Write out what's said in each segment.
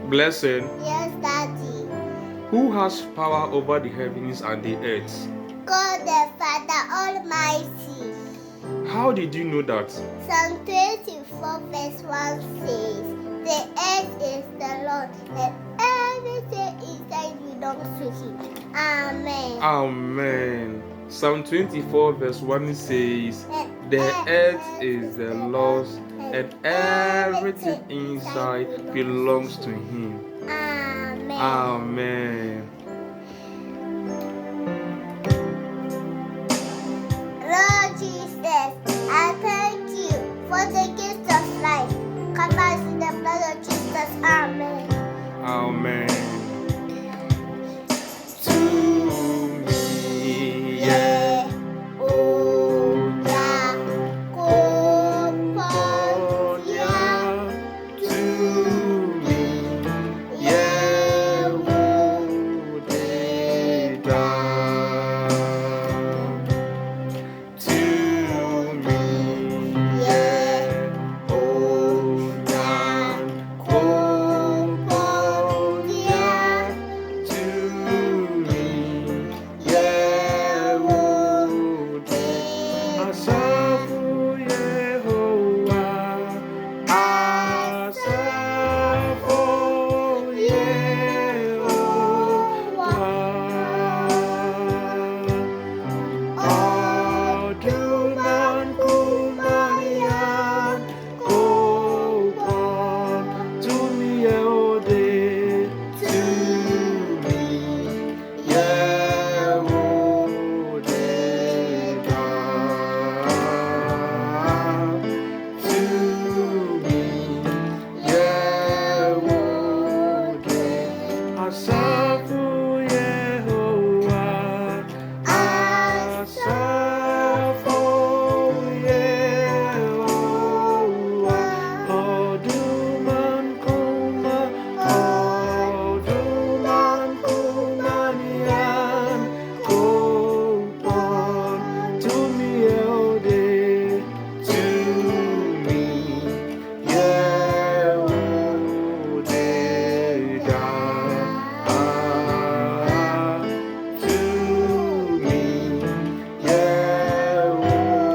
Blessing. Yes, Daddy. Who has power over the heavens and the earth? God the Father Almighty. How did you know that? Psalm 24 verse 1 says, the earth is the Lord and everything inside belongs to Him. Amen. Amen. Psalm 24 verse 1 says, the earth is the Lord's and everything inside belongs to Him. Amen. Amen. Lord Jesus, I thank you for the gift of life. Cover in the blood of Jesus. Amen. Amen. To me, yeah. Oh, yeah. Comfort, To me, yeah. Would it to me, yeah. Oh, yeah. Comfort, to me, yeah. Would Asafu Yehovah, Asafu Yehovah, Aduman Kumayan, Kopon, Tumi Yeode, Tumi Asafu Yehovah, Asafu Yehovah, Oduman Kumanian, Kopon, Tumi Yeode, Tumi Yehodeda, Tumi Yehodeda.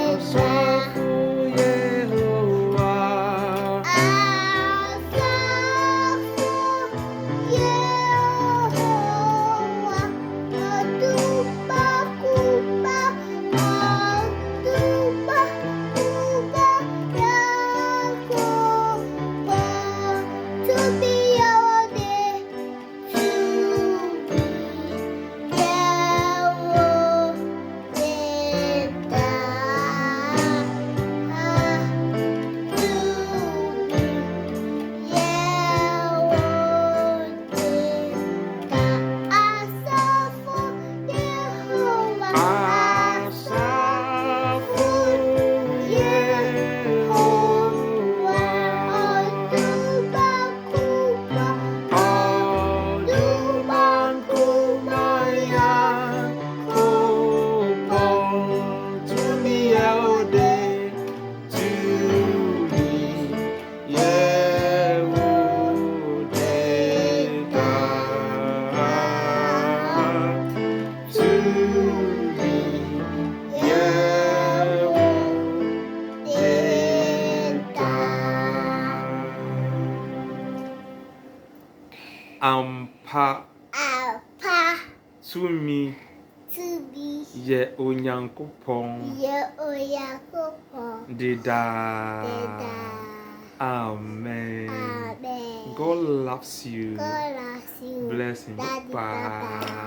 Asafu Yehovah, Asafu Yehovah, Oduman Kumayan, Kopon, Tumi Yeode, Tumi Yehodeda, Tumi Yehodeda. Ampa Tumi Ye Onyankopon Deda. Amen. Amen. God loves you. God loves you. Blessing. Daddy, Bye. bye-bye.